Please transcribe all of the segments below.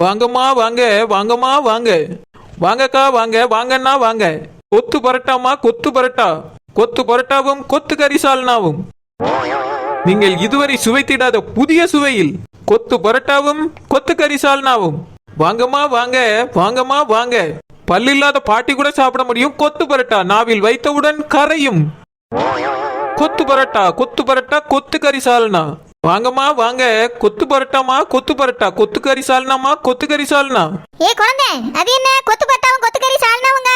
வாங்கம்மா வாங்க, வாங்கம்மா வாங்க, வாங்கக்கா வாங்க, வாங்கண்ணா வாங்க. கொத்து பரோட்டாமா, கொத்து பரோட்டா, கொத்து பரோட்டாவும் கொத்து கறி சால்னாவும். நீங்கள் இதுவரை சுவைத்திடாத புதிய சுவையில் கொத்து பரோட்டாவும் கொத்து கறி சால்னாவும். வாங்கம்மா வாங்க, வாங்கம்மா வாங்க. பல்லில்லாத பாட்டி கூட சாப்பிட முடியும் கொத்து பரோட்டா, நாவில் வைத்தவுடன் கரையும். கொத்து பரோட்டா, கொத்து பரோட்டா, கொத்து கறி சால்னா. வாங்கம்மா வாங்க, கொத்து பரோட்டாமா, கொத்து பரோட்டா, கொத்து கறி சால்னாமா, கொத்து கறி சால்னா. ஏ குழந்தை, அது என்ன கொத்து பரோட்டாவும் கொத்து கறி சால்னாவுங்க?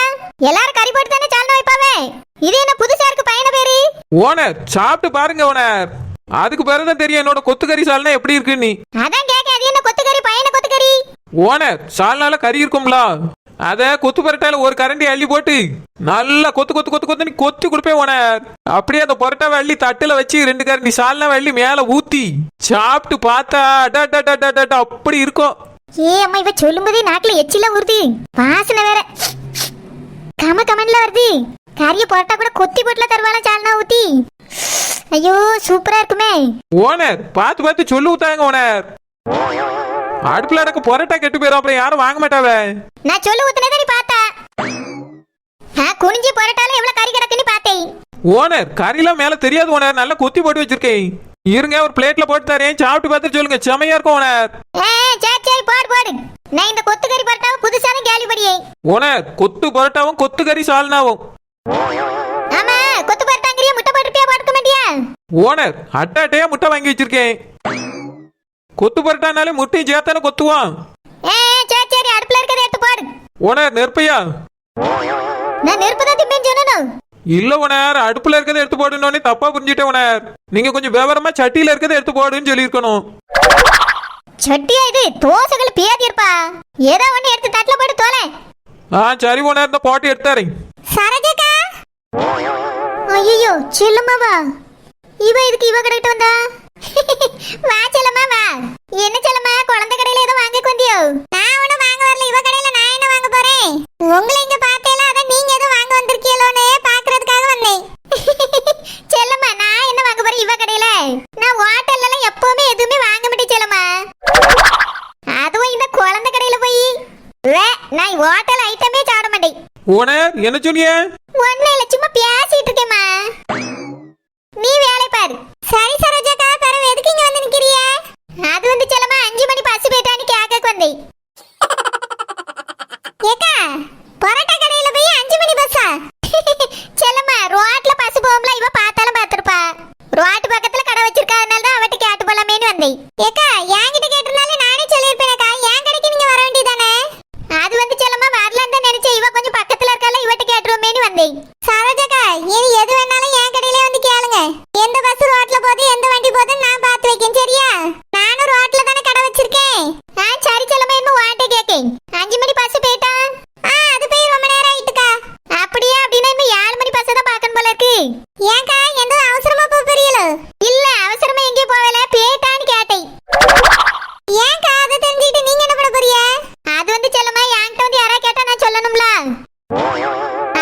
எல்லாரும் கறி போட்டு தானே சால்னா வைப்பாவே. இது என்ன புதுசா இருக்கு பையன பேரு? ஓனர் சாப்பிட்டு பாருங்க ஓனர், அதுக்கு பிறகுதான் தெரியும் என்னோட கொத்து கறி சால்னா எப்படி இருக்குன்னு. அதான் கேக்க, அது என்ன கொத்து கறி பையன கொத்து கறி? ஓனர் சால்னால கறி இருக்கும்ல, அத கொத்து பரோட்டால ஒரு கரண்டி அள்ளி போட்டு நல்லா கொத்து கொத்து கொத்து கொத்து கொத்தி கொடுப்பேன் ஓனர். அப்படியே அந்த பரோட்டாவை அள்ளி தட்டுல வச்சு 2 கரண்டி சால்னா அள்ளி மேல ஊத்தி சாப்பிட்டு பார்த்தா அப்படி இருக்கும். ஏ அம்மா, இவ சொல்லும்போதே நாக்குல எச்சிலாம் ஊறுது, வாசனை வேற கம கமன்ல வருது. கறிய பரோட்டா கூட கொத்தி போட்டுல தருவாளா சால்னா ஊத்தி? ஐயோ சூப்பரா இருக்குமே. ஓனர் பார்த்து பார்த்து சொல்லு ஊத்தாங்க ஓனர், அடுப்புல அடக்க பரோட்டா கெட்டு போயிடும், அப்புறம் யாரும் வாங்க மாட்டாவே. நான் சொல்லு ஊத்துனதை நீ பார்த்தா? குனிஞ்சி பரோட்டால எவ்வளவு கறி கிடக்குன்னு பார்த்தேன். ஓனர் கறிலாம் மேல தெரியாது ஓனர், நல்லா கொத்தி போட்டு வச்சிருக்கேன். இருங்க ஒரு பிளேட்ல போட்டு தரேன், சாப்பிட்டு பார்த்து சொல்லுங்க, செமையா இருக்கும் ஓனர். சரி சரி போடு போடு. நான் இந்த கொத்து கறி பரோட்டாவை புதுசா தான் கேள்விப்படியே. ஓனர் கொத்து பரோட்டாவும் கொத்து கறி சால்னாவும். ஆமா, கொத்து பரோட்டாங்கறிய முட்டை போட்டுட்டியா போட்டுக்க மாட்டியா? ஓனர் அட்டையா முட்டை வாங்கி வச்சிருக்கேன். கொத்து பரோட்டானாலே முட்டையும் சேர்த்தானே கொத்துவான். சரி சரி, அடுப்புல இருக்கதை எடுத்து போடு. ஓனர் நெருப்பையா? நான் நெருப்பு தான் திம்பேன்னு சொன்னேன். இல்ல ஓனர், அடுப்புல இருக்கதை எடுத்து போடுனோனே தப்பா புரிஞ்சுட்டேன் ஓனர். நீங்க கொஞ்சம் விவரமா சட்டியில இருக்கதை எடுத்து போடுன்னு சொல்லியிருக்கணும். சட்டியா இது? தோசைகள் பியாதி இருப்பா, ஏதோ ஒண்ணு எடுத்து தட்டுல போட்டு தோலை. சரி ஓனர், இந்த போட்டு எடுத்தாரேன். சரஜக்கா, ஐயோ செல்லம்மாவா, இவ இதுக்கு இவ கடைக்கிட்ட வந்தா? வா செல்லம்மா வா. என்ன செல்லம்மா, குழந்தை கடையில ஏதோ வாங்க வந்தியோ? நான் ஒண்ணும் வாங்க வரல, இவ கடையில நான் என்ன வாங்க போறேன்? உங்களை இங்க பார்த்தேல, அத நீங்க ஏதோ வாங்க வந்திருக்கீங்களோன்னு பாக்குறதுக்காக வந்தேன். செல்லம்மா நான் என்ன வாங்க போறேன் இவ கடையில? நான் ஹோட்டல்ல எல்லாம் எப்பவுமே எதுவுமே வாங்க மாட்டேன் செல்லம்மா, அதுவும் இந்த குழந்தை கடையில போய் நான் ஹோட்டல் ஐட்டமே சாப்பிட மாட்டேன். ஓனர் என்ன சொன்னீங்க? ஒண்ணு இல்ல, சும்மா பேசிட்டு இருக்கேம்மா, நீ வேலை பாரு. சரி சரோஜாக்கா, பரவ எதுக்கு இங்க வந்து நிக்கிறிய? அது வந்து செல்லம்மா 5 மணி பஸ் போயிட்டான்னு கேட்க வந்தேன். ஏக்கா, பரோட்டா கடையில போய் 5 மணி பஸ்ஸா? செல்லம்மா ரோட்ல பஸ் போகும்ல, இவ பார்த்தாலும் பார்த்திருப்பா, ரோட் பக்கத்துல கடை வச்சிருக்கா, அதனால தான் அவட்ட கேட்டு போலாமேன்னு வந்தேன். ஏக்கா என்கிட்ட கேட்டனால நானே சொல்லிருப்பேனக்கா, என் கடைக்கு நீங்க வர வேண்டியதானே? அது வந்து செல்லம்மா வரலான்னு தான் நினைச்சேன், இவ கொஞ்சம் பக்கத்துல இருக்கால, இவட்ட கேட்டுருவோமேன்னு வந்தேன். சரோஜாக்கா, இனி எது வேணாலும் என் கடையிலே வந்து கேளுங்க, எந்த பஸ் ரோட்ல போகுது எந்த வண்டி போகுதுன்னு நான் பார்த்து வைக்கேன், சரியா? நானும் ரோட்ல தானே கடை வச்சிருக்கேன். சரி செல்லம்மா, இன்னும் வாட்டே கேக்கேன். 5 மணி பஸ் போயிட்டா? அது போய் ரொம்ப நேரம் ஆயிட்டுக்கா. அப்படியே அப்படின்னா இன்னும் 7 மணி பஸ் தான் பார்க்கணும் போல இருக்கு. ஏன்க்கா, எந்த அவசரமா போறீங்கள? இல்ல அவசரமா எங்கேயும் போகல, போயிட்டான்னு கேட்டேன். ஏன்க்கா, அதை தெரிஞ்சுக்கிட்டு நீங்க என்ன பண்ண போறீங்க? அது வந்து செல்லம்மா என்கிட்ட வந்து யாரா கேட்டா நான் சொல்லணும்ல,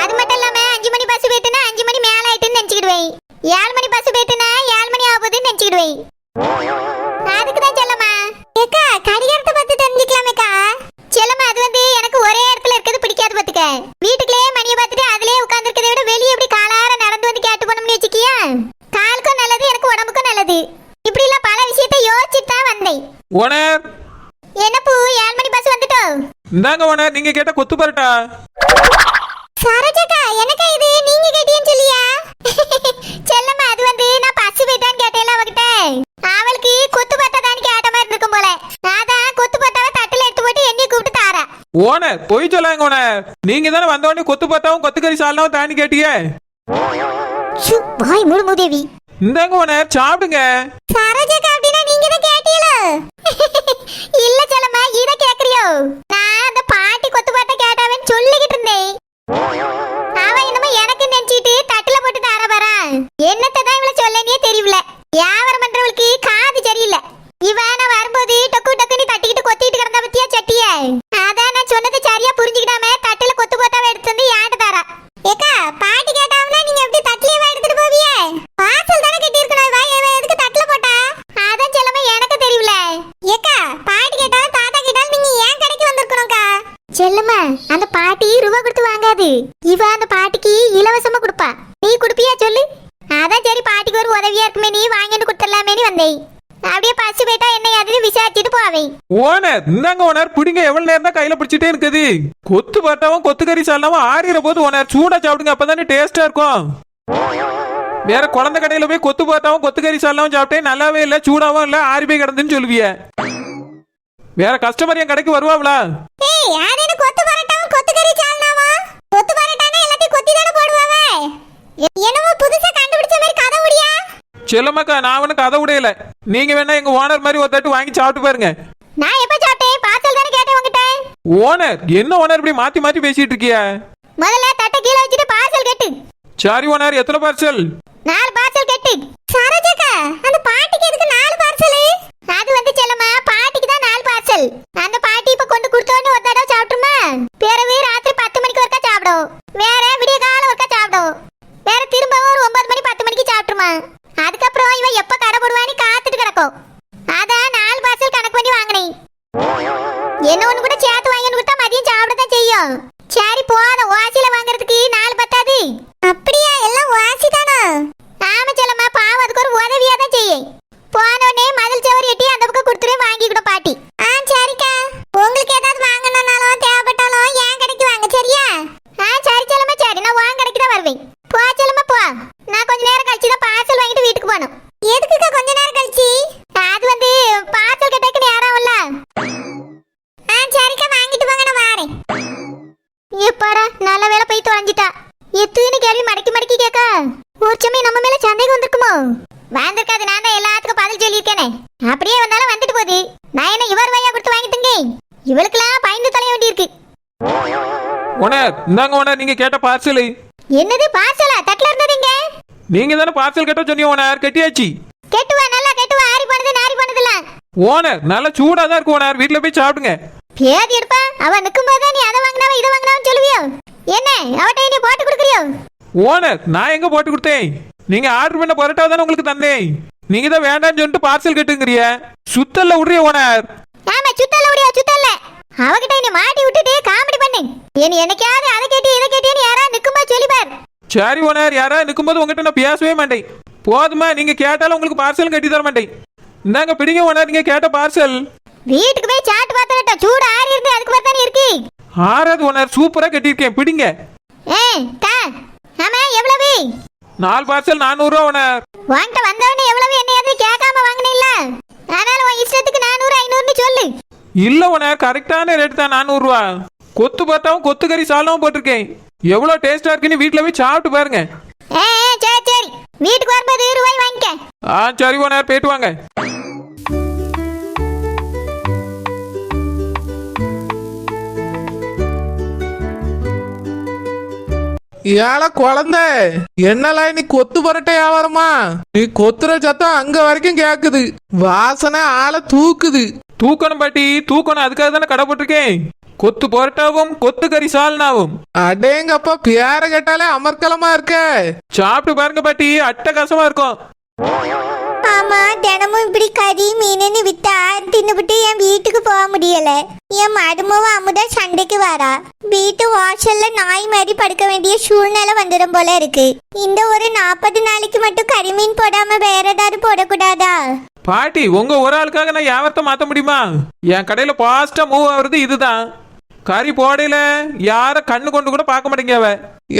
அது மட்டும் இல்லாம 5 மணி பஸ் போயிட்டுனா 5 மணி மேல ஆயிட்டுன்னு நினைச்சுக்கிடுவேன், 7 மணி பஸ் போயிட்டுனா 7 மணி ஆகுதுன்னு நினைச்சுக்கிடுவேன். அதுக்குதான் செல்லம்மா. ஏக்கா கடிகாரத்தை பார்த்து தெரிஞ்சுக்கலாமேக்கா? செல்லம்மா அது வந்து எனக்கு ஒரே இடத்துல இருக்கிறது பிடிக்காது பாத்துக்க, வீட்டுக்குள்ளே மணியை பார்த்துட்டு அதுலயே உட்கார்ந்துருக்கதை விட வெளியே எப்படி காலார நடந்து வந்து கேட்டு போனோம்னு வச்சுக்கியா, காலுக்கும் நல்லது எனக்கு உடம்புக்கும் நல்லது. இப்படி எல்லாம் பல விஷயத்தை யோசிச்சுட்டு தான் வந்தேன். ஓனர் என்ன பூ, 7 மணி பஸ் வந்துட்டோம். இந்தாங்க ஓனர், நீங்க கேட்ட கொத்து பரோட்டா. சரோஜாக்கா, எனக்கா இது நீங்க கேட்டீன்னு சொல்லியா? செல்லம்மா அது வந்து நான் பஸ் போயிட்டான்னு கேட்டேன்ல அவகிட்ட, அவளுக்கு கொத்து பரோட்டான்னு கேட்ட மாதிரி இருக்கும் போல, அதான் கொத்து பரோட்டாவை தட்டுல எடுத்து போட்டு என்னைய கூப்பிட்டு தாரா. ஓனர் போய் சொல்லாங்க ஓனர், நீங்க தானே வந்த உடனே கொத்து பரோட்டாவும் கொத்து கறி சால்னாவும் தாண்டி கேட்டீங்க. வாய் மூடு மூதேவி. இந்தாங்க ஓனர் சாப்பிடுங்க. சரோஜாக்கா, அப்படின்னா நீங்க தான் கேட்டீங்களோ? இல்ல செல்லம்மா, இத கேக்குறியோ? நான் அந்த பாட்டி கொத்து பரோட்டா கேட்டாவேன்னு சொல்லிக்கிட்டு இருந்தேன், அவ என்னமோ எனக்கு நினைச்சிட்டு தட்டுல போட்டு தார வரா. என்னத்தான் இவள சொல்லனே தெரியல, வியாபாரம் பண்றவளுக்கு காது சரியில்லை. இவ நான் வரும்போது டொக்கு டொக்குன்னு தட்டிக்கிட்டு கொத்திட்டு கிடந்த பத்தியா சட்டிய, அதான் நான் சொன்னது சரியா புரிஞ்சுக்கிடாம தட்டுல கொத்து போட்டாவை எடுத்து வந்து யாட்ட தாரா. ஏக்கா பாட்டி கேட்டாவனா நீங்க எப்படி தட்டுலயே எடுத்துட்டு போவியே? வாசல் தானே கட்டி இருக்கணும், எதுக்கு தட்டுல போட்டா? பாட்டிக்கு ஒரு உதவியா இருக்குமே நீ வாங்கிட்டு கொடுத்துடலாமே வந்தேன். அப்படியே பசி போயிட்டா என்ன யாருன்னு விசாரிச்சுட்டு போவேன். ஓனர் இந்தாங்க ஓனர் பிடிங்க. எவ்வளவு நேரம் தான் கையில பிடிச்சிட்டே இருக்குது. கொத்து பட்டாவும் கொத்துக்கறி சால்னாவும் ஆறிற போது ஓனர் சூடா சாப்பிடுங்க, அப்பதானே டேஸ்டா இருக்கும். வேற குழந்தை கடையில போய் கொத்து பட்டாவும் கொத்துக்கறி சால்னாவும் சாப்பிட்டே நல்லாவே இல்ல, சூடாவும் இல்ல, ஆறி போய் கிடந்துன்னு சொல்லுவிய. வேற கஸ்டமர் என் கடைக்கு வருவாங்களா? ஏய் யார் என்ன கொத்து பரோட்டாவும் கொத்துக்கறி சால்னாவா? கொத்து பரோட்டானா எல்லாத்தையும் கொத்தி தான போடுவாவே. என்னமோ புதுசா கண்டுபிடிச்ச மாதிரி கதை முடியா? செல்லமாக்கா நான் அவனுக்கு கதை விடையில. நீங்க வேணா எங்க ஓனர் மாதிரி ஒரு தட்டு வாங்கி சாப்பிட்டு பாருங்க. நான் எப்ப சாப்பிட்டேன்? பார்சல் தானே கேட்டேன் உன்கிட்ட. ஓனர் என்ன ஓனர் இப்படி மாத்தி மாத்தி பேசிட்டு இருக்கிய? முதல்ல தட்டை கீழ வச்சிட்டு பார்சல் கட்டு. சரி ஓனர் எத்தனை பார்சல்? 4 பார்சல் கட்டு. சரோஜாக்கா அந்த பாட்டிக்கு எதுக்கு 4 பார்சல்? அது வந்து செல்லம்மா பாட்டிக்கு தான் 4 பார்சல். அந்த பாட்டி இப்ப கொண்டு கொடுத்தோன்னு ஒரு தடவை சாப்பிட்டுமா, பிறகு ராத்திரி 10 மணிக்கு ஒருக்கா சாப்பிடும், வேற விடிய காலம் ஒருக்கா சாப்பிடும், வேற திரும்பவும் ஒரு 9 மணி 10 மணிக்கு சாப்பிட்டுமா. அதுக்கப்புறம் இவன் எப்ப கடை போடுவான்னு காத்துட்டு கிடக்கும். அதான் 4 பார்சல் கணக்கு பண்ணி வாங்கினேன். என்ன ஒண்ணு கூட சேர்த்து வாங்கி கொடுத்தா மதியம் சாப்பிட தான் செய்யும். சரி போதும், வாசியில வாங்குறதுக்கு 4 பத்தாது. அப்படியா? எல்லாம் வாசி தானா? ஆமா செல்லம்மா, பாவம் அதுக்கு ஒரு உதவியா தான் செய்யும். போனோடனே மதில் சவர் எட்டி அந்த பக்கம் கொடுத்துரு, வாங்கிக்கிடும் பாட்டி. சரிக்கா. உங்களுக்கு ஏதாவது வாங்கணும்னாலும் தேவைப்பட்டாலும் என் கடைக்கு வாங்க சரியா? சரி செல்லம்மா சரி, நான் உன் கடைக்கு தான் வருவேன். போ செல்லம்மா போ. நான் கொஞ்ச நேரம் கழிச்சு தான் பார்சல் வாங்கிட்டு வீட்டுக்கு போகணும். எதுக்குக்கா கொஞ்ச நேரம் கழிச்சு? அது வந்து பார்சல் கட்டக்கு நேரம் இல்ல. சரிக்கா வாங்கிட்டு போங்க, நான் வரேன். எப்பாடா நல்ல வேலை போய் தொலைஞ்சிட்டா. எத்துன்னு கேள்வி மடக்கி மடக்கி கேட்க ஒரு சமயம் நம்ம மேல சந்தேகம் வந்திருக்குமோ? வந்திருக்காது, நான் தான் எல்லாத்துக்கும் பதில் சொல்லியிருக்கேனே. அப்படியே வந்தாலும் வந்துட்டு போகுது. நான் என்ன இவர் வையா கொடுத்து வாங்கிட்டுங்க? இவளுக்கெல்லாம் பயந்து தொலைய வேண்டியிருக்கு. ஓனர் இந்தாங்க ஓனர் நீங்க கேட்ட பார்சல். என்னது பார்சலா? தட்டுல இருந்ததுங்க. நீங்க தானே பார்சல் கட்ட சொன்னீங்க ஓனர், கட்டியாச்சு. கெட்டுவா நல்லா கெட்டுவா, ஆறி போனது நாரி போனதுல. ஓனர் நல்லா சூடா தான் இருக்கு ஓனர், வீட்டுல போய் சாப்பிடுங்க. பேதி எடுப்பா, அவ நிக்கும் போது நீ அதை வாங்கினாவ இதை வாங்கினாவன்னு சொல்லுவியோ? என்ன அவட்ட நீ போட்டு கொடுக்குறியோ? ஓனர் நான் எங்க போட்டு கொடுத்தேன்? நீங்க ஆர்டர் பண்ண பரோட்டா தானே உங்களுக்கு தந்தேன். நீங்க தான் வேண்டாம்னு சொல்லிட்டு பார்சல் கட்டுங்கறிய. சுத்தல்ல விடுறிய ஓனர். ஆமா சுத்தல்ல விடுறிய, சுத்தல்ல. அவகிட்ட நீ மாட்டி விட்டுட்டு காமெடி பண்ணு. நீ என்னைக்காவது அதை கேட்டி இதை கேட்டின்னு யாரா நிக்குமா சொல்லி பார். சரி ஓனர், யாரா நிக்கும்போது உங்ககிட்ட நான் பேசவே மாட்டேன். போதுமா, நீங்க கேட்டாலும் உங்களுக்கு பார்சல் கட்டி தர மாட்டேன். இந்தாங்க பிடிங்க ஓனர் நீங்க கேட்ட பார்சல். வீட்டுக்கு போய் சாட்டு பார்த்தா சூடு ஆறி இருந்து அதுக்கு பார்த்தானே இருக்கு. ஆறாவது ஓனர் சூப்பரா கட்டியிருக்கேன், பிடிங்க. தா. ஆமா எவ்வளவு? 4 பார்சல் 400 ரூபா ஓனர். வாங்கிட்ட வந்தவனே எவ்வளவு என்ன எது கேட்காம வாங்கினீல்ல, அதனால உன் இஷ்டத்துக்கு 400 500ன்னு சொல்லு. இல்ல ஓனர் கரெக்டான ரேட் தான் 400 ரூபா. கொத்து பார்த்தாவும் கொத்துக்கறி சாலவும் போட்டிருக்கேன். எவ்வளவு டேஸ்டா இருக்குன்னு வீட்டுல போய் சாப்பிட்டு பாருங்க. சரி சரி, வீட்டுக்கு வரும்போது ரூபாய் வாங்கிக்க. சரி ஓனர் போயிட்டு வாங்க. ஏழை குழந்தை என்னலாம் நீ கொத்து பரோட்டா வியாபாரமா? நீ கொத்துற சத்தம் அங்க வரைக்கும் கேக்குது, வாசனை ஆளை தூக்குது. தூக்கணும் பாட்டி தூக்கணும், அதுக்காக தானே கடை போட்டிருக்கேன். கொத்து பரோட்டாவும் கொத்துக்கறி சால்னாவும். அடேங்கப்பா பேர கேட்டாலே அமர்க்கலமா இருக்க. சாப்பிட்டு பாருங்க பாட்டி, அட்டகாசமா இருக்கும். ஆமா தினமும் இப்படி கறி மீனுன்னு வித்தா தின்னுபிட்டு என் வீட்டுக்கு போக முடியல. என் மருமவ அமுதா சண்டைக்கு வரா. வீட்டு வாசல்ல நாய் மாதிரி படுக்க வேண்டிய சூழ்நிலை வந்துடும் போல இருக்கு. இந்த ஒரு 40 நாளைக்கு மட்டும் கறி மீன் போடாம வேற ஏதாவது போடக்கூடாதா? பாட்டி உங்க ஒரு ஆளுக்காக நான் வியாபாரத்தை மாத்த முடியுமா? என் கடையில பாஸ்டா மூவ் ஆகுறது இதுதான். கறி போடையில யார கண்ணு கொண்டு கூட பார்க்க மாட்டேங்க.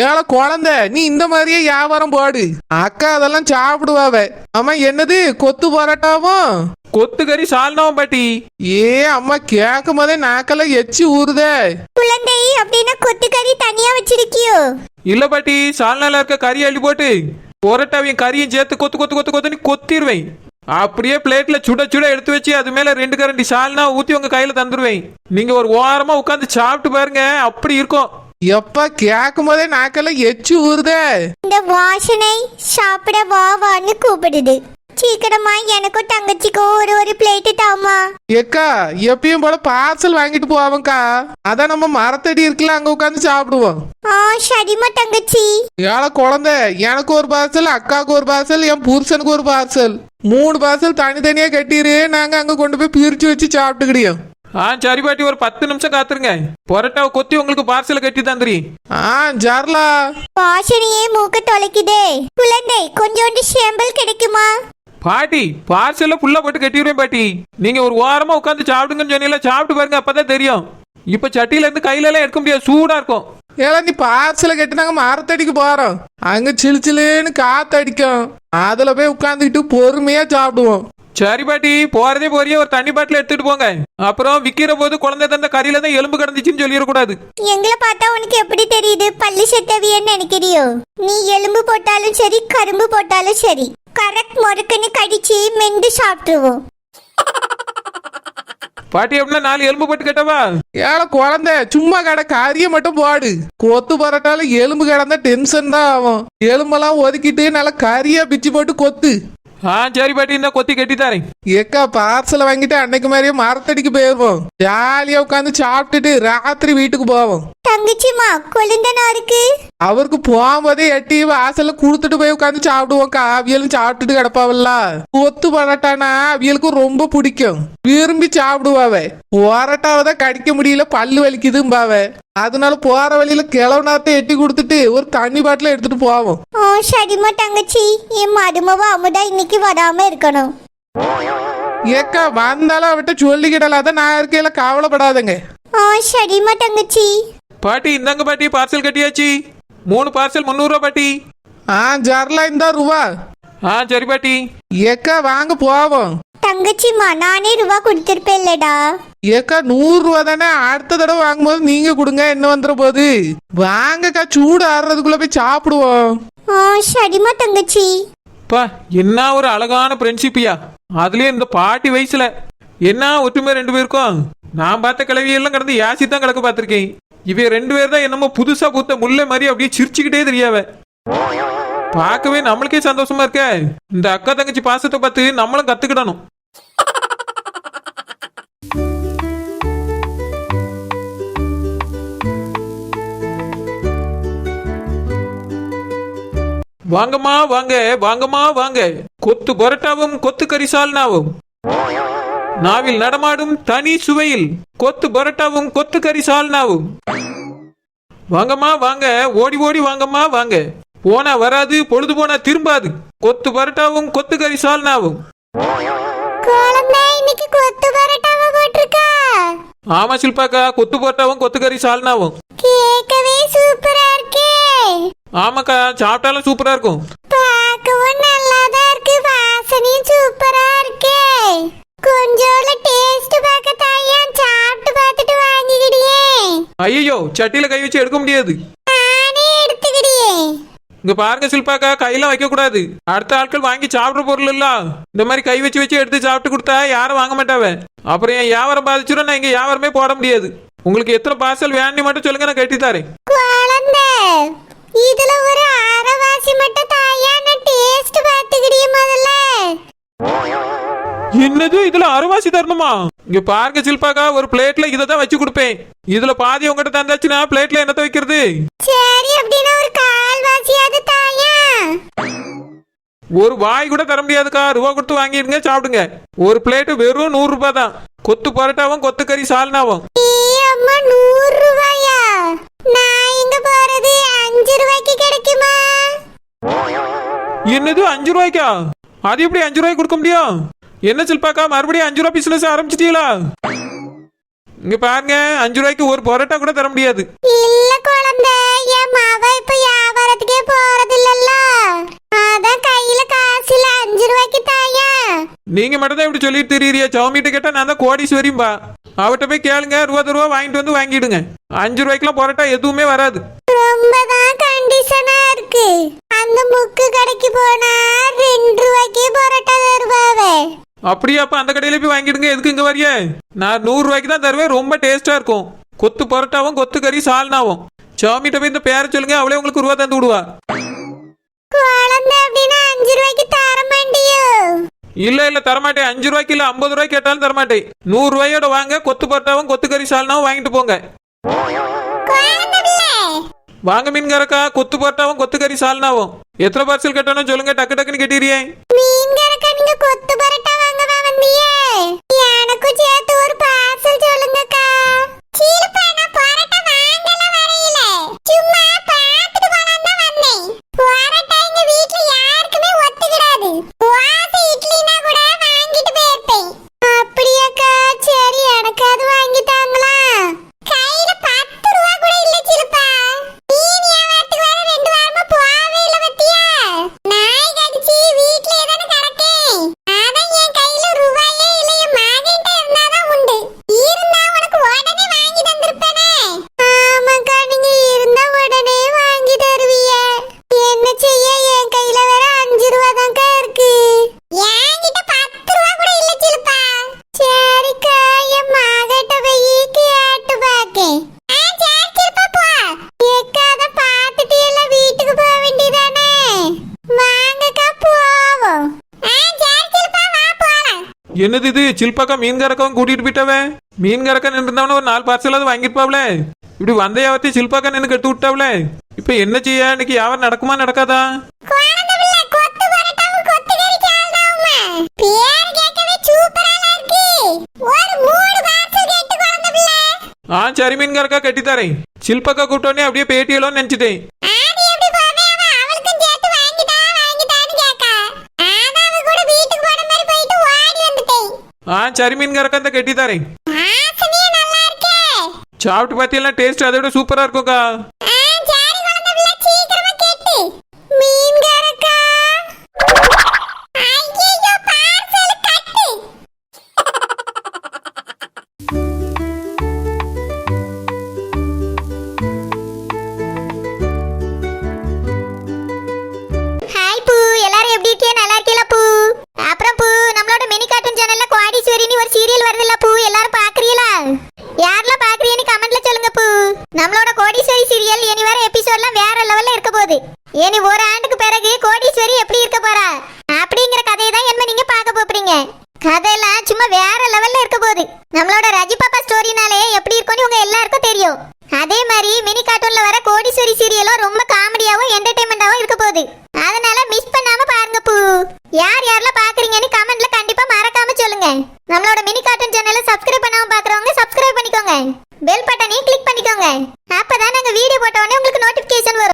ஏழை குழந்தை நீ இந்த மாதிரியே வியாபாரம் போடு, அக்கா அதெல்லாம் சாப்பிடுவாவ. ஆமா என்னது கொத்து பரோட்டாவும் கொத்துக்கறி சால்னாவும் பாட்டி. அம்மா கேட்கும் போதே நாக்கெல்லாம் எச்சி ஊறுதே. குழந்தை அப்படின்னா கொத்துக்கறி தனியா வச்சிருக்கியோ? இல்ல பாட்டி, சால்னால இருக்க கறி அள்ளி போட்டு பொரோட்டாவையும் கறியும் சேர்த்து கொத்து கொத்து கொத்து கொத்துன்னு கொத்திடுவேன். அப்படியே பிளேட்ல சுட சுட எடுத்து வச்சு அது மேல 2 கரண்டி சால்னா ஊத்தி உங்க கையில தந்துருவேன். நீங்க ஒரு ஓரமா உட்காந்து சாப்பிட்டு பாருங்க, அப்படி இருக்கும். எப்ப கேட்கும் போதே நாக்கெல்லாம் எச்சி ஊறுதே. இந்த வாசனை சாப்பிட வான்னு கூப்பிடுது. சீக்கிரமா எனக்கும் தங்கச்சிக்கோ ஒரு பிளேட் தாமா. ஏக்கா எப்பயும் போல பார்சல் வாங்கிட்டு போவாங்கக்கா, அதான் நம்ம மரத்தடி இருக்குல்ல அங்க உட்காந்து சாப்பிடுவோம். சரிம்மா தங்கச்சி. ஏழை குழந்தை எனக்கு ஒரு பார்சல், அக்காவுக்கு ஒரு பார்சல், என் புருஷனுக்கு ஒரு பார்சல், 3 பார்சல் தனித்தனியா கட்டிரு. நாங்க அங்க கொண்டு போய் பிரிச்சு வச்சு சாப்பிட்டுக்கிடியோம். சரி பாட்டி, ஒரு 10 நிமிஷம் காத்துருங்க. பொரோட்டாவை கொத்தி உங்களுக்கு பார்சல கட்டி தந்துரி. ஜர்லா. வாசனையே மூக்க தொலைக்குதே. குழந்தை கொஞ்சோண்டு சேம்பல் கிடைக்குமா? பாட்டி, பார்சல்ல புல்லா போட்டு கட்டிடுவேன் பாட்டி. நீங்க ஒரு வாரமா உட்காந்து சாப்பிடுங்கன்னு சொன்னீங்களா, சாப்பிட்டு பாருங்க, அப்பதான் தெரியும். இப்ப சட்டியில இருந்து கையில எல்லாம் எடுக்க முடியாது, சூடா இருக்கும். ஏல நீ பார்சல கட்டி நாங்க மரத்தடிக்கு போறோம். அங்க சிலு சிலுன்னு காத்து அடிக்கும். அதுல போய் உட்காந்துக்கிட்டு பொறுமையா சாப்பிடுவோம். சரி பாட்டி, போறதே போறிய ஒரு தண்ணி பாட்டில் எடுத்துட்டு போங்க. அப்புறம் விக்கிற போது குழந்தை தந்த கறியில தான் எலும்பு கிடந்துச்சுன்னு சொல்லிடக்கூடாது. எங்களை பார்த்தா உனக்கு எப்படி தெரியுது? பள்ளி செத்தவியன்னு நினைக்கிறியோ? நீ எலும்பு போட்டாலும் சரி, கரும்பு போட்டாலும் சரி, கரெக்ட் முறுக்குன்னு கடிச்சு மெண்டு சாப்பிட்டுருவோம். பாட்டி, அப்படின்னா 4 எலும்பு போட்டு கேட்டவா? ஏல குழந்தை, சும்மா கடை கறியை மட்டும் போடு. கொத்து பரோட்டால எலும்பு கிடந்தா டென்ஷன் தான் ஆகும். எலும்பெல்லாம் ஒதுக்கிட்டு நல்லா கறியா பிச்சு போட்டு கொத்து. சரி பாட்டி, இந்த கொத்தி கட்டி தரேன். ஏக்கா பார்சல் வாங்கிட்டு அன்னைக்கு மாதிரியே மரத்தடிக்கு போயிருவோம். ஜாலியா உட்காந்து சாப்பிட்டுட்டு ராத்திரி வீட்டுக்கு போவோம். தங்கச்சிமா கொழுந்தனா இருக்கு. அவருக்கு போகும்போதே எட்டி வாசல்ல குடுத்துட்டு போய் உட்காந்து சாப்பிடுவோம்க்கா. அவியலும் சாப்பிட்டுட்டு கிடப்பாவல்ல. கொத்து பரோட்டானா அவியலுக்கு ரொம்ப பிடிக்கும், விரும்பி சாப்பிடுவாவ. பரோட்டாவை தான் கடிக்க முடியல, பல்லு வலிக்குதும்பாவ. அதனால போற வழியில கிளவுனாத்த எட்டி கொடுத்துட்டு ஒரு தண்ணி பாட்டில எடுத்துட்டு போவோம். சரிம்மா தங்கச்சி, என் மருமவ அமுதா இன்னைக்கு வராம இருக்கணும். ஏக்கா வந்தாலும் அவட்ட சொல்லிக்கிடலாத, நான் இருக்கையில கவலைப்படாதங்க. சரிம்மா தங்கச்சி. பாட்டி, இந்தாங்க பாட்டி, பார்சல் கட்டியாச்சு. 3 பார்சல் 300 ரூபா பாட்டி. ஜர்லா இந்த ரூபா. சரி பாட்டி. ஏக்கா வாங்க போவோம். தங்கச்சிமா நானே ரூபா கொடுத்திருப்பேன் இல்லடா. ஏக்கா 100 ரூபா தானே, அடுத்த தடவை வாங்கும்போது நீங்க கொடுங்க, என்ன வந்துற போது. வாங்கக்கா, சூடு ஆடுறதுக்குள்ள போய் சாப்பிடுவோம். சரிம்மா தங்கச்சி. பா, என்ன ஒரு அழகான ஃப்ரெண்ட்ஷிப்பியா. அதுலயும் இந்த பாட்டி வயசுல என்ன ஒற்றுமை 2 பேருக்கும். நான் பார்த்த கிளவியெல்லாம் கடந்து யாசி தான் கிடக்க பார்த்திருக்கேன். இவ 2 பேர் தான் என்னமோ புதுசா பூத்த முல்லை மாதிரி அப்படியே சிரிச்சுக்கிட்டே தெரியாவ. பார்க்கவே நம்மளுக்கே சந்தோஷமா இருக்க. இந்த அக்கா தங்கச்சி பாசத்தை பார்த்து நம்மளும் கத்துக்கிடணும். வாங்கம்மா வாங்க, வாங்கம்மா வாங்க. கொத்து பரோட்டாவும் கொத்து கறி சால்னாவும் நாவில் நடமாடும் தனி சுவையில் கொத்து பரோட்டாவும் கொத்து கறி சால்னாவும். வாங்கம்மா வாங்க, ஓடி ஓடி வாங்கம்மா வாங்க. போனா வராது, பொழுது போனா திரும்பாது. கொத்து பரோட்டாவும் கொத்து கறி சால்னாவும். இன்னைக்கு கொத்து பரோட்டாவை போட்டிருக்கா? ஆமா சில்பாக்கா, கொத்து பரோட்டாவும் கொத்து கறி சால்னாவும். கேட்கவே சூப்பரா இருக்கே. ஆமாக்கா, சாப்பிட்டாலும் சூப்பரா இருக்கும். பார்க்கவும் நல்லாதான் இருக்கு, வாசனையும் சூப்பரா இருக்கே. கொஞ்சோல டேஸ்ட் பார்க்க தாயா, சாப்பிட்டு பார்த்துட்டு வாங்கிக்கிடியே. ஐயோ, சட்டியில கை வச்சு எடுக்க முடியாது. நானே எடுத்துக்கிடியே. இங்க பாருங்க சில்பாக்கா, கையெல்லாம் வைக்க கூடாது. அடுத்த ஆட்கள் வாங்கி சாப்பிடுற பொருள் இல்ல. இந்த மாதிரி கை வச்சு வச்சு எடுத்து சாப்பிட்டு கொடுத்தா யாரும் வாங்க மாட்டாவ. அப்புறம் என் வியாபாரம் பாதிச்சிடும், நான் இங்க வியாபாரமே போட முடியாது. உங்களுக்கு எத்தனை பார்சல் வேண்டி மட்டும் சொல்லுங்க, நான் கட்டி தரேன். குழந்தை, இதுல ஒரு அரைவாசி மட்டும் தாயா, நான் டேஸ்ட் பார்த்துக்கிடியே முதல்ல. என்னது, இதுல அரைவாசி தரணுமா? இங்க பாருங்க சில்பாக்கா, ஒரு பிளேட்ல இதை தான் வச்சு கொடுப்பேன். இதுல பாதி உங்ககிட்ட தந்தாச்சுன்னா பிளேட்ல என்னத்த வைக்கிறது? சரி, அப்படின்னா ஒரு கால்வாசியாவது தாயா. ஒரு வாய் கூட தர முடியாதுக்கா, ரூபா கொடுத்து வாங்கிடுங்க, சாப்பிடுங்க. ஒரு பிளேட் வெறும் 100 ரூபாய் தான். கொத்து பரோட்டாவும் கொத்து கறி சால்னாவும். 100 ரூபாயா? நான் இங்க போறது 5 ரூபாய்க்கு கிடைக்குமா? என்னது 5 ரூபாய்க்கா? அது எப்படி 5 ரூபாய்க்கு கொடுக்க முடியும்? என்ன சில்பாக்கா, மறுபடியும் 5 ரூபாய் பிசினஸ் ஆரம்பிச்சிட்டீங்களா? இங்க பாருங்க, 5 ரூபாய்க்கு ஒரு பரோட்டா கூட தர முடியாது. இல்ல குழந்தை, என் மாவா இப்ப வியாபாரத்துக்கே போறது இல்லல்ல, அதான் கையில காசு இல்ல. 5 ரூபாய்க்கு தாயா. நீங்க மட்டும் தான் இப்படி சொல்லிட்டு தெரியுறியா? சௌமிட்ட கேட்டா நான் தான் கோடீஸ்வரிம்பா. அவட்ட போய் கேளுங்க, ரூபா வாங்கிட்டு வந்து வாங்கிடுங்க. 5 ரூபாய்க்குலாம் பரோட்டா எதுவுமே வராது. ரொம்பதான் கண்டிஷனா இருக்கு. அந்த முக்கு கடைக்கு போனா 2 ரூபாய்க்கு பரோட்டா தருவாவே. அப்படியே அப்ப அந்த கடையில போய் வாங்கிடுங்க. எதுக்கு இங்க வரிய? நான் 100 ரூபாய்க்கு தான் தருவேன், ரொம்ப டேஸ்டா இருக்கும். கொத்து பரோட்டாவும் கொத்து கறி சால்னாவும். சௌமிட்ட போய் இந்த பேரை சொல்லுங்க, அவளே உங்களுக்கு ரூபா தந்து விடுவா. குழந்தை, அப்படின்னா 5 ரூபாய்க்கு தர மாட்டியோ? இல்ல தரமாட்டேன். 5 ரூபாய்க்கு இல்ல, 50 ரூபாய்க்கு கேட்டாலும் தரமாட்டேன். 100 ரூபாயோட வாங்க, கொத்து பரோட்டாவும் கொத்து கறி சால்னாவும் வாங்கிட்டு போங்க. வாங்க மீன்காரக்கா, கொத்து பரோட்டாவும் கொத்து கறி சால்னாவும். எத்தனை பார்சல் கட்டணும் சொல்லுங்க, டக்கு டக்குன்னு கட்டிடுறேன். மீன்காரக்கா, நீங்க கொத்து பரோட்டா வாங்க வந்தியே, எனக்கும் சேர்த்து ஒரு பார்சல் சொல்லுங்க. என்னது இது சில்பாக்கா மீன்காரக்காவும் கூட்டிட்டு போயிட்டாவே மீன்காரக்கா நின்றுந்தவன ஒரு 4 பார்சலாவது வாங்கிருப்பாவளே இப்படி வந்தையாவத்தி சில்பாக்கா நின்று கட்டு விட்டாவளே இப்ப என்ன செய்ய இன்னைக்கு யாவர் நடக்குமா நடக்காதா குழந்தை பிள்ளை கொத்து பரோட்டாவும் கொத்து கறி சால்னாவுமா பேர் கேட்கவே சூப்பரா இருக்கு ஒரு 3 பார்சல் கேட்டு குழந்தை பிள்ளை சரி மீன்காரக்கா கட்டித்தாரேன் சில்பாக்கா கூட்டோன்னே அப்படியே பேட்டியலோன்னு நினைச்சிட்டேன் ஆதி எப்படி போவே அவளுக்கும் சேர்த்து வாங்கிட்டான்னு கேக்கா ஆதாவ கூட வீட்டுக்கு போற மாதிரி போயிட்டு ஓடி வந்துட்டேன் சரி மீன்காரக்கா இந்த கட்டித்தாரேன் வாசனையே நல்லா இருக்கே சாப்பிட்டு பார்த்தீங்கன்னா டேஸ்ட் அதை விட சூப்பரா இருக்கும்க்கா சரி குழந்தை பிள்ளை சீக்கிரமா கேட்டு மீன்காரக்கா ஐயோ பார்சல் கட்டு ஹாய் பூ எல்லாரும் எப்படி இருக்கீங்க நல்லா இருக்கீங்களா பூ அப்புறம் பூ நம்மளோட மினி கார்ட்டூன் சேனல்ல கோடீஸ்வரின்னு ஒரு சீரியல் வருதுல்ல பூ எல்லாரும் பாக்குறீங்களா யாரெல்லாம் பாக்குறீங்கன்னு கமெண்ட்ல சொல்லுங்க பூ நம்மளோட கோடீஸ்வரி சீரியல் இனி வர எபிசோட்லாம் வேற லெவல்ல இருக்க போகுது இனி ஒரு ஆண்டுக்கு பிறகு கோடீஸ்வரி எப்படி இருக்க போறா அப்படிங்கிற கதையை தான் என்ன நீங்க பார்க்க போறீங்க கதையெல்லாம் சும்மா வேற லெவல்ல இருக்க போகுது நம்மளோட ரஜி பாப்பா ஸ்டோரினாலே எப்படி இருக்கும்னு உங்க எல்லாருக்கும் தெரியும் அதே மாதிரி மினி கார்ட்டூன்ல வர கோடீஸ்வரி சீரியலும் ரொம்ப காமெடியாவும் என்டர்டைன்மெண்டாவும் இருக்க போகுது அதனால மிஸ் பண்ணாம பாருங்க பூ யார் யாரெல்லாம் பாக்குறீங்கன்னு கமெண்ட்ல கண்டிப்பா மறக்காம சொல்லுங்க நம்மளோட மினி கார்ட்டூன் சேனலை சப்ஸ்கிரைப் பண்ணாம பாக்குறவங்க சப்ஸ்கிரைப் பண்ணிக்கோங்க பெல் பட்டனையும் கிளிக் பண்ணிக்கோங்க அப்பதான் நாங்க வீடியோ போட்ட உடனே உங்களுக்கு நோட்டிபிகேஷன் வரும்